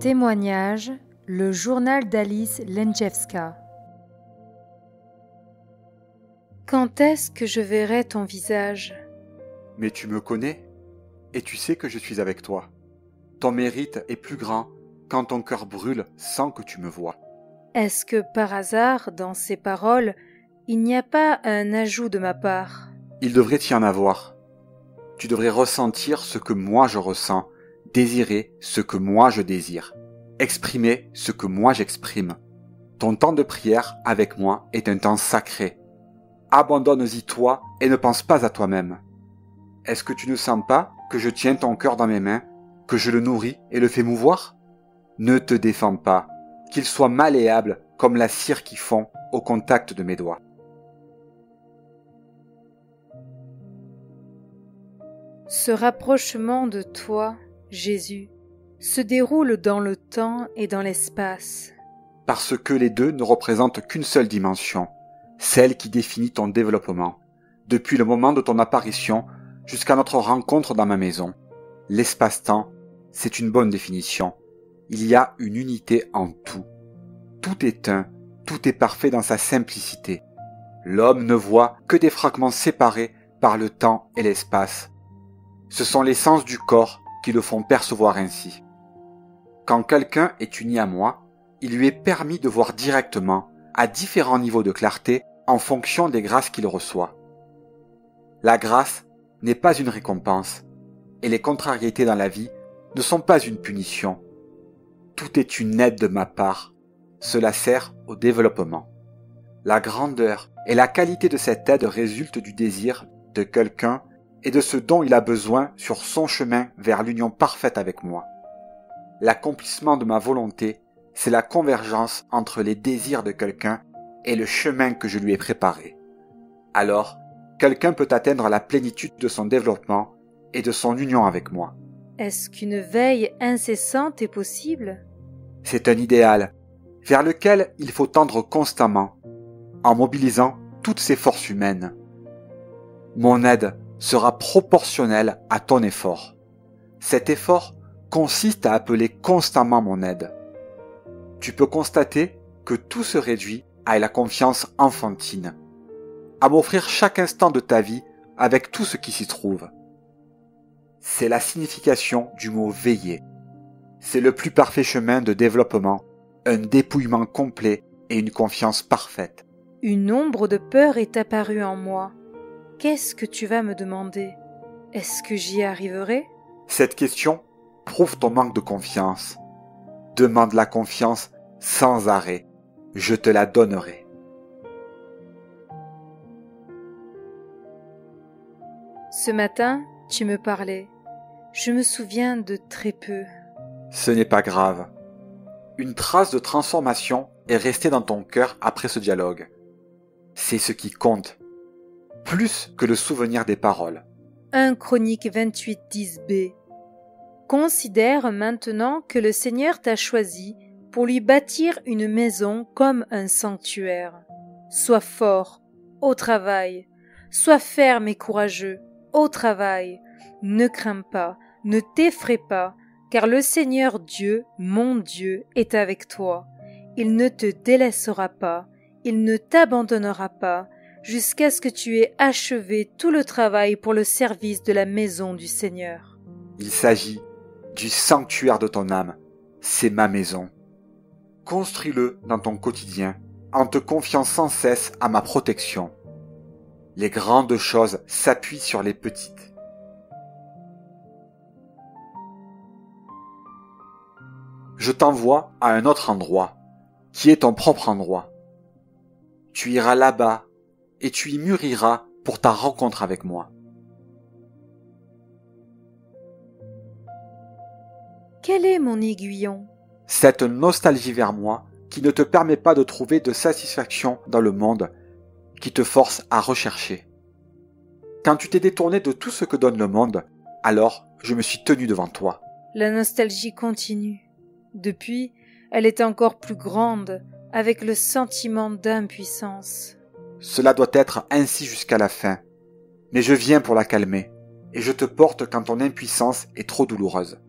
Témoignage, le journal d'Alice Lenczewska. Quand est-ce que je verrai ton visage? Mais tu me connais, et tu sais que je suis avec toi. Ton mérite est plus grand quand ton cœur brûle sans que tu me vois. Est-ce que par hasard, dans ces paroles, il n'y a pas un ajout de ma part? Il devrait y en avoir. Tu devrais ressentir ce que moi je ressens, désirer ce que moi je désire, exprimer ce que moi j'exprime. Ton temps de prière avec moi est un temps sacré. Abandonne-y toi et ne pense pas à toi-même. Est-ce que tu ne sens pas que je tiens ton cœur dans mes mains, que je le nourris et le fais mouvoir? Ne te défends pas, qu'il soit malléable comme la cire qui fond au contact de mes doigts. Ce rapprochement de toi, Jésus, se déroule dans le temps et dans l'espace. Parce que les deux ne représentent qu'une seule dimension, celle qui définit ton développement, depuis le moment de ton apparition jusqu'à notre rencontre dans ma maison. L'espace-temps, c'est une bonne définition. Il y a une unité en tout. Tout est un, tout est parfait dans sa simplicité. L'homme ne voit que des fragments séparés par le temps et l'espace. Ce sont les sens du corps qui le font percevoir ainsi. Quand quelqu'un est uni à moi, il lui est permis de voir directement, à différents niveaux de clarté, en fonction des grâces qu'il reçoit. La grâce n'est pas une récompense, et les contrariétés dans la vie ne sont pas une punition. Tout est une aide de ma part. Cela sert au développement. La grandeur et la qualité de cette aide résultent du désir de quelqu'un et de ce dont il a besoin sur son chemin vers l'union parfaite avec moi. L'accomplissement de ma volonté, c'est la convergence entre les désirs de quelqu'un et le chemin que je lui ai préparé. Alors, quelqu'un peut atteindre la plénitude de son développement et de son union avec moi. Est-ce qu'une veille incessante est possible? C'est un idéal vers lequel il faut tendre constamment, en mobilisant toutes ses forces humaines. Mon aide sera proportionnelle à ton effort. Cet effort consiste à appeler constamment mon aide. Tu peux constater que tout se réduit à la confiance enfantine, à m'offrir chaque instant de ta vie avec tout ce qui s'y trouve. C'est la signification du mot veiller. C'est le plus parfait chemin de développement, un dépouillement complet et une confiance parfaite. Une ombre de peur est apparue en moi. Qu'est-ce que tu vas me demander? Est-ce que j'y arriverai? Cette question prouve ton manque de confiance. Demande la confiance sans arrêt. Je te la donnerai. Ce matin, tu me parlais. Je me souviens de très peu. Ce n'est pas grave. Une trace de transformation est restée dans ton cœur après ce dialogue. C'est ce qui compte, plus que le souvenir des paroles. 1 Chroniques 28:10b. Considère maintenant que le Seigneur t'a choisi pour lui bâtir une maison comme un sanctuaire. Sois fort au travail, sois ferme et courageux au travail. Ne crains pas, ne t'effraie pas, car le Seigneur Dieu, mon Dieu, est avec toi. Il ne te délaissera pas, il ne t'abandonnera pas, jusqu'à ce que tu aies achevé tout le travail pour le service de la maison du Seigneur. Il s'agit du sanctuaire de ton âme. C'est ma maison. Construis-le dans ton quotidien, en te confiant sans cesse à ma protection. Les grandes choses s'appuient sur les petites. Je t'envoie à un autre endroit, qui est ton propre endroit. Tu iras là-bas, et tu y mûriras pour ta rencontre avec moi. Quel est mon aiguillon? Cette nostalgie vers moi qui ne te permet pas de trouver de satisfaction dans le monde, qui te force à rechercher. Quand tu t'es détourné de tout ce que donne le monde, alors je me suis tenu devant toi. La nostalgie continue. Depuis, elle est encore plus grande, avec le sentiment d'impuissance. Cela doit être ainsi jusqu'à la fin. Mais je viens pour la calmer, et je te porte quand ton impuissance est trop douloureuse.